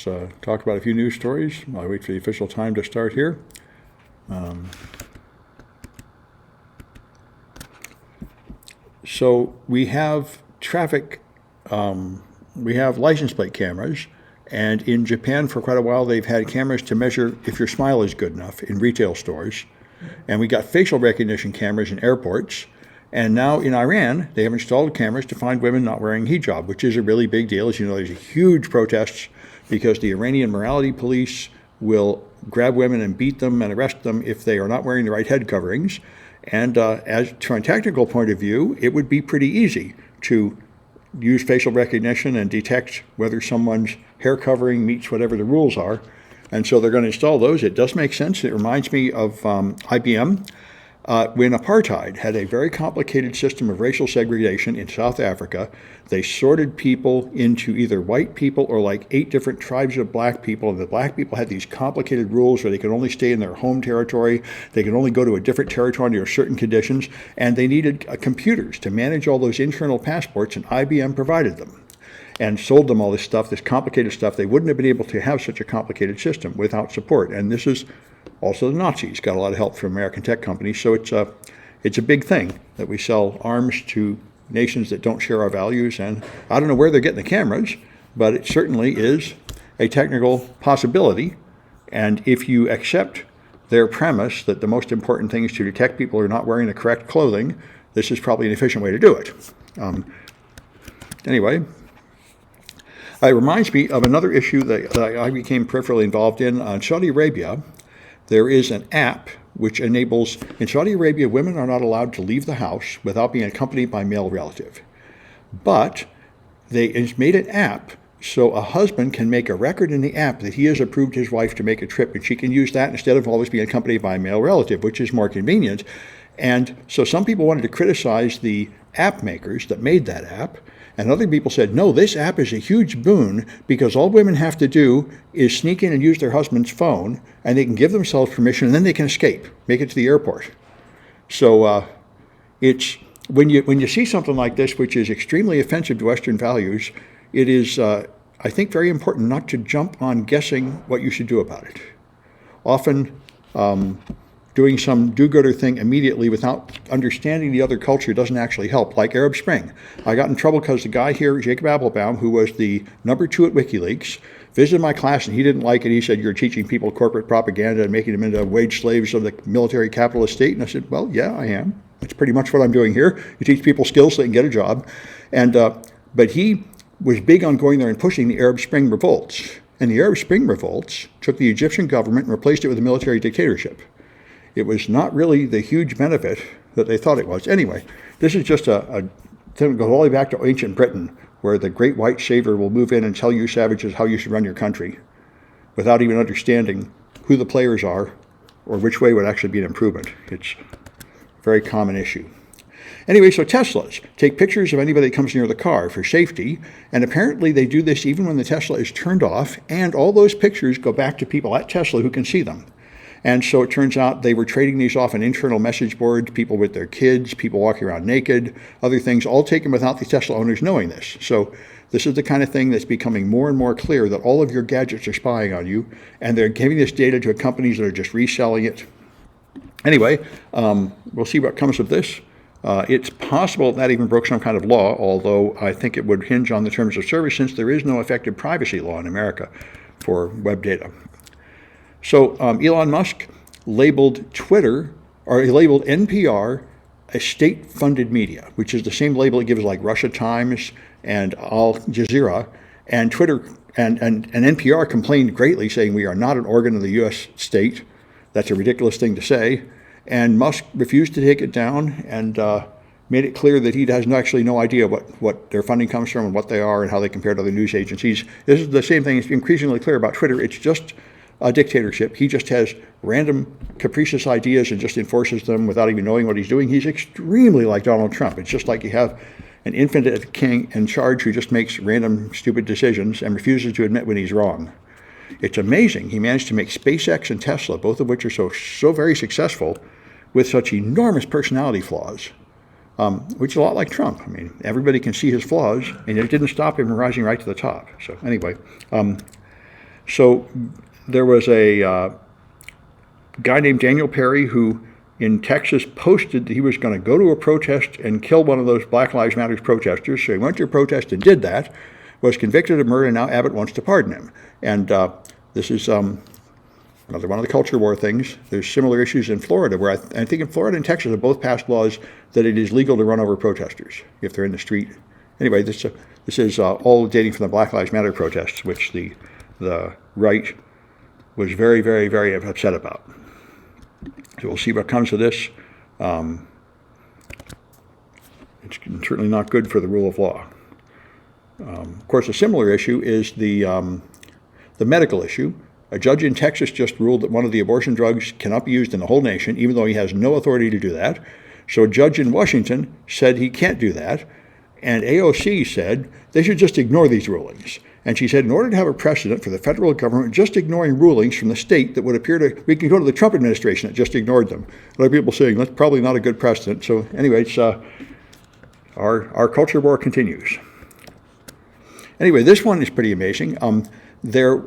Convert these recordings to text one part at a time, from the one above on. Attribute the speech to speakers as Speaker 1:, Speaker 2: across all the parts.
Speaker 1: Talk about a few news stories. While I wait for the official time to start here. So we have we have license plate cameras, and in Japan for quite a while they've had cameras to measure if your smile is good enough in retail stores. And we got facial recognition cameras in airports. And now in Iran, they have installed cameras to find women not wearing hijab, which is a really big deal. As you know, there's a huge protests because the Iranian morality police will grab women and beat them and arrest them if they are not wearing the right head coverings. And as from a technical point of view, it would be pretty easy to use facial recognition and detect whether someone's hair covering meets whatever the rules are. And so they're going to install those. It does make sense. It reminds me of IBM. When apartheid had a very complicated system of racial segregation in South Africa, they sorted people into either white people or like 8 different tribes of black people. And the black people had these complicated rules where they could only stay in their home territory. They could only go to a different territory under certain conditions. And they needed computers to manage all those internal passports, and IBM provided them and sold them all this stuff, this complicated stuff. They wouldn't have been able to have such a complicated system without support. And this is also the Nazis got a lot of help from American tech companies. So it's a big thing that we sell arms to nations that don't share our values. And I don't know where they're getting the cameras, but it certainly is a technical possibility. And if you accept their premise that the most important thing is to detect people who are not wearing the correct clothing, this is probably an efficient way to do it. Anyway, it reminds me of another issue that I became peripherally involved in Saudi Arabia. There is an app which enables, in Saudi Arabia, women are not allowed to leave the house without being accompanied by a male relative. But they made an app so a husband can make a record in the app that he has approved his wife to make a trip, and she can use that instead of always being accompanied by a male relative, which is more convenient. And so some people wanted to criticize the app makers that made that app. And other people said, no, this app is a huge boon because all women have to do is sneak in and use their husband's phone, and they can give themselves permission, and then they can escape, make it to the airport. So it's when you see something like this, which is extremely offensive to Western values, it is, I think, very important not to jump on guessing what you should do about it. Often, doing some do-gooder thing immediately without understanding the other culture doesn't actually help, like Arab Spring. I got in trouble because the guy here, Jacob Appelbaum, who was the #2 at WikiLeaks, visited my class and he didn't like it. He said, you're teaching people corporate propaganda and making them into wage slaves of the military capitalist state. And I said, well, yeah, I am. That's pretty much what I'm doing here. You teach people skills so they can get a job. And but he was big on going there and pushing the Arab Spring revolts. And the Arab Spring revolts took the Egyptian government and replaced it with a military dictatorship. It was not really the huge benefit that they thought it was. Anyway, this is just a thing that goes all the way back to ancient Britain, where the great white savior will move in and tell you savages how you should run your country without even understanding who the players are or which way would actually be an improvement. It's a very common issue. Anyway, so Teslas take pictures of anybody that comes near the car for safety, and apparently they do this even when the Tesla is turned off, and all those pictures go back to people at Tesla who can see them. And so it turns out they were trading these off on internal message boards, people with their kids, people walking around naked, other things, all taken without the Tesla owners knowing this. So this is the kind of thing that's becoming more and more clear, that all of your gadgets are spying on you, and they're giving this data to companies that are just reselling it. Anyway, we'll see what comes of this. It's possible that even broke some kind of law, although I think it would hinge on the terms of service, since there is no effective privacy law in America for web data. So Elon Musk labeled Twitter, or he labeled NPR a state-funded media, which is the same label it gives like Russia Times and Al Jazeera. And Twitter and NPR complained greatly, saying we are not an organ of the U.S. state. That's a ridiculous thing to say. And Musk refused to take it down and made it clear that he has actually no idea what their funding comes from and what they are and how they compare to other news agencies. This is the same thing. It's increasingly clear about Twitter. It's just a dictatorship. He just has random capricious ideas and just enforces them without even knowing what he's doing. He's extremely like Donald Trump. It's just like you have an infant king in charge who just makes random stupid decisions and refuses to admit when he's wrong. It's amazing. He managed to make SpaceX and Tesla, both of which are so very successful, with such enormous personality flaws, which is a lot like Trump. I mean, everybody can see his flaws, and it didn't stop him from rising right to the top. So anyway, So there was a guy named Daniel Perry who in Texas posted that he was going to go to a protest and kill one of those Black Lives Matter protesters. So he went to a protest and did that, was convicted of murder, and now Abbott wants to pardon him. And this is another one of the culture war things. There's similar issues in Florida, where I think in Florida and Texas have both passed laws that it is legal to run over protesters if they're in the street. Anyway, this is all dating from the Black Lives Matter protests, which the right was very, very, very upset about. So we'll see what comes of this. It's certainly not good for the rule of law. Of course, a similar issue is the medical issue. A judge in Texas just ruled that one of the abortion drugs cannot be used in the whole nation, even though he has no authority to do that. So a judge in Washington said he can't do that. And AOC said they should just ignore these rulings. And she said, in order to have a precedent for the federal government just ignoring rulings from the state that would appear to, we can go to the Trump administration that just ignored them. A lot of people saying that's probably not a good precedent. So anyway, it's, our culture war continues. Anyway, this one is pretty amazing. Their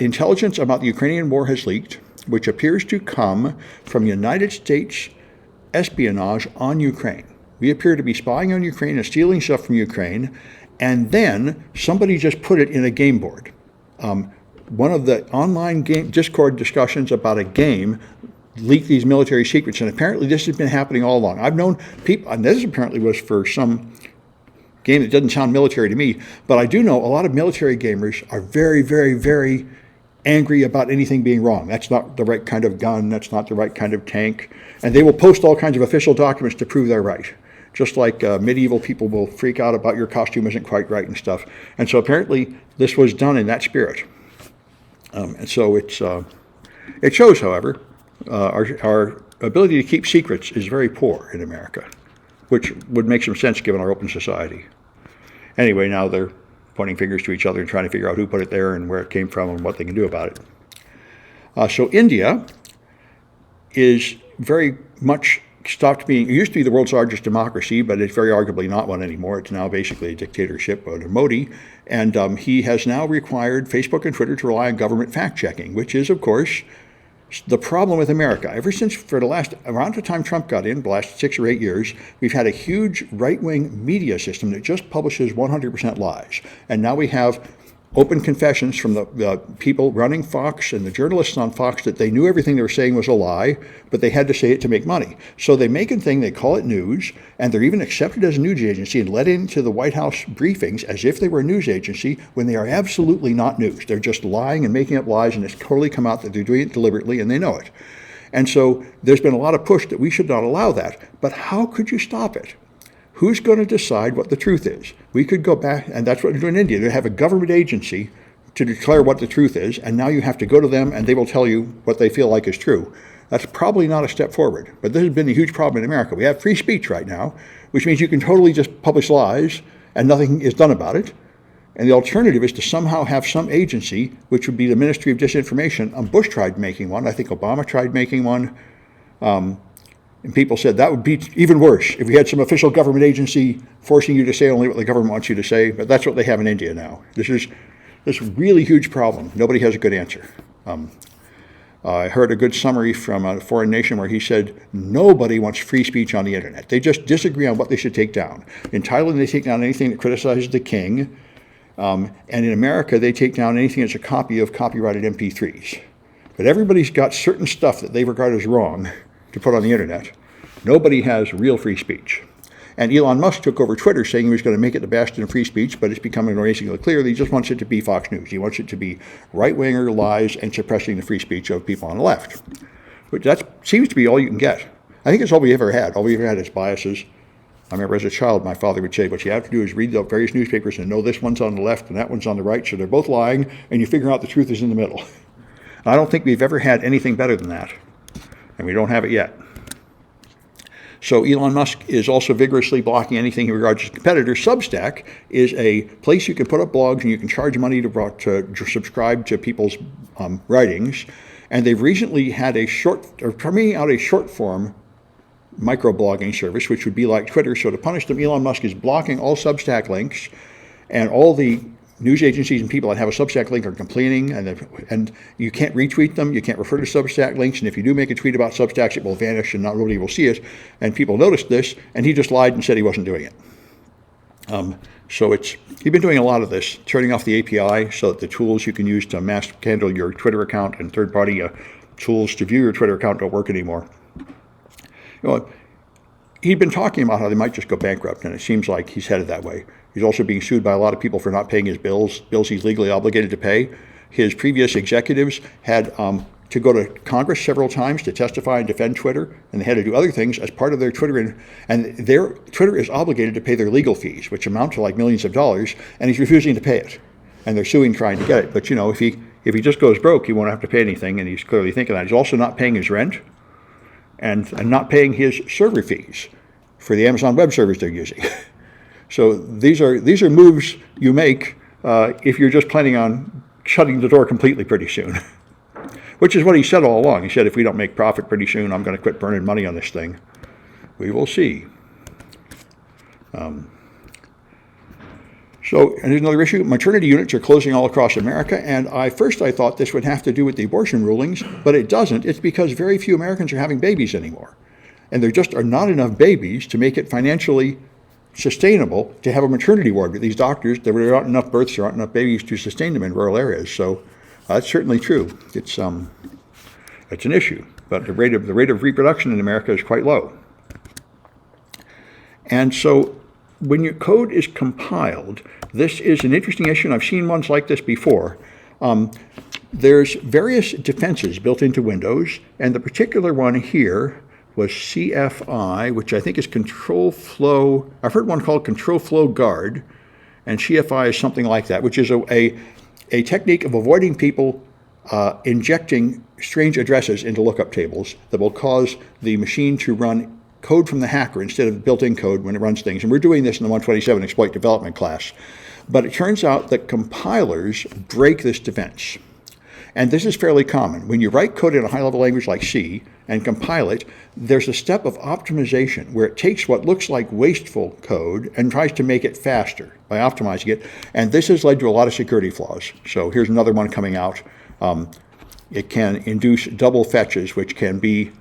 Speaker 1: intelligence about the Ukrainian war has leaked, which appears to come from United States espionage on Ukraine. We appear to be spying on Ukraine and stealing stuff from Ukraine, and then somebody just put it in a game board. One of the online game Discord discussions about a game leaked these military secrets, and apparently this has been happening all along. I've known people, and this apparently was for some game that doesn't sound military to me, but I do know a lot of military gamers are very, very, very angry about anything being wrong. That's not the right kind of gun, that's not the right kind of tank, and they will post all kinds of official documents to prove they're right. Just like medieval people will freak out about your costume isn't quite right and stuff. And so apparently this was done in that spirit. And so it shows, however, our ability to keep secrets is very poor in America, which would make some sense given our open society. Anyway, now they're pointing fingers to each other and trying to figure out who put it there and where it came from and what they can do about it. So India is very much stopped being, it used to be the world's largest democracy, but it's very arguably not one anymore. It's now basically a dictatorship under Modi. And he has now required Facebook and Twitter to rely on government fact-checking, which is, of course, the problem with America. Ever since, for the last, around the time Trump got in, the last 6 or 8 years, we've had a huge right-wing media system that just publishes 100% lies. And now we have open confessions from the people running Fox and the journalists on Fox that they knew everything they were saying was a lie, but they had to say it to make money. So they make a thing, they call it news, and they're even accepted as a news agency and let into the White House briefings as if they were a news agency when they are absolutely not news. They're just lying and making up lies, and it's totally come out that they're doing it deliberately, and they know it. And so there's been a lot of push that we should not allow that. But how could you stop it? Who's going to decide what the truth is? We could go back, and that's what they do in India. They have a government agency to declare what the truth is, and now you have to go to them and they will tell you what they feel like is true. That's probably not a step forward. But this has been a huge problem in America. We have free speech right now, which means you can totally just publish lies and nothing is done about it. And the alternative is to somehow have some agency, which would be the Ministry of Disinformation. Bush tried making one. I think Obama tried making one. And people said that would be even worse if we had some official government agency forcing you to say only what the government wants you to say. But that's what they have in India now. This is this really huge problem. Nobody has a good answer. I heard a good summary from a foreign nation where he said nobody wants free speech on the internet. They just disagree on what they should take down. In Thailand, they take down anything that criticizes the king. And in America, they take down anything that's a copy of copyrighted MP3s. But everybody's got certain stuff that they regard as wrong to put on the internet. Nobody has real free speech. And Elon Musk took over Twitter saying he was going to make it the bastion of free speech, but it's becoming increasingly clear that he just wants it to be Fox News. He wants it to be right-winger lies and suppressing the free speech of people on the left. But that seems to be all you can get. I think it's all we ever had. All we ever had is biases. I remember as a child, my father would say, what you have to do is read the various newspapers and know this one's on the left and that one's on the right, so they're both lying, and you figure out the truth is in the middle. I don't think we've ever had anything better than that. And we don't have it yet. So Elon Musk is also vigorously blocking anything he regards as competitors. Substack is a place you can put up blogs and you can charge money to subscribe to people's writings. And they've recently had coming out a short form microblogging service, which would be like Twitter. So to punish them, Elon Musk is blocking all Substack links and all the news agencies and people that have a Substack link are complaining, and you can't retweet them, you can't refer to Substack links, and if you do make a tweet about Substacks, it will vanish and nobody will see it. And people noticed this, and he just lied and said he wasn't doing it. So he's been doing a lot of this, turning off the API so that the tools you can use to mask handle your Twitter account and third-party tools to view your Twitter account don't work anymore. He'd been talking about how they might just go bankrupt, and it seems like he's headed that way. He's also being sued by a lot of people for not paying his bills he's legally obligated to pay. His previous executives had to go to Congress several times to testify and defend Twitter, and they had to do other things as part of their Twitter. And their Twitter is obligated to pay their legal fees, which amount to like millions of dollars, and he's refusing to pay it. And they're suing trying to get it. But if he just goes broke, he won't have to pay anything, and he's clearly thinking that. He's also not paying his rent and not paying his server fees for the Amazon Web Service they're using. So these are moves you make if you're just planning on shutting the door completely pretty soon. Which is what he said all along. He said, if we don't make profit pretty soon, I'm going to quit burning money on this thing. We will see. And here's another issue. Maternity units are closing all across America, and I thought this would have to do with the abortion rulings, but it doesn't. It's because very few Americans are having babies anymore. And there just are not enough babies to make it financially sustainable to have a maternity ward with these doctors. There aren't enough births, there aren't enough babies to sustain them in rural areas. So that's certainly true. It's an issue, but the rate of reproduction in America is quite low. And so when your code is compiled, this is an interesting issue, and I've seen ones like this before. There's various defenses built into Windows, and the particular one here was CFI, which I think is Control Flow. I've heard one called Control Flow Guard, and CFI is something like that, which is a technique of avoiding people injecting strange addresses into lookup tables that will cause the machine to run code from the hacker instead of built-in code when it runs things. And we're doing this in the 127 exploit development class. But it turns out that compilers break this defense. And this is fairly common. When you write code in a high-level language like C and compile it, there's a step of optimization where it takes what looks like wasteful code and tries to make it faster by optimizing it. And this has led to a lot of security flaws. So here's another one coming out. It can induce double fetches, which can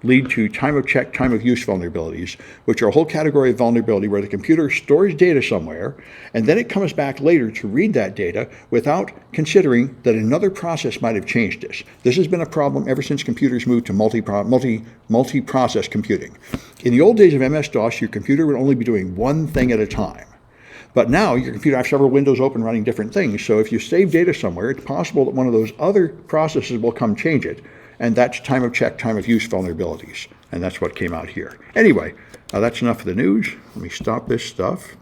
Speaker 1: lead to time of check, time of use vulnerabilities, which are a whole category of vulnerability where the computer stores data somewhere, and then it comes back later to read that data without considering that another process might have changed this. This has been a problem ever since computers moved to multi-process computing. In the old days of MS-DOS, your computer would only be doing one thing at a time. But now your computer has several windows open running different things. So if you save data somewhere, it's possible that one of those other processes will come change it. And that's time of check, time of use vulnerabilities. And that's what came out here. Anyway, that's enough of the news. Let me stop this stuff.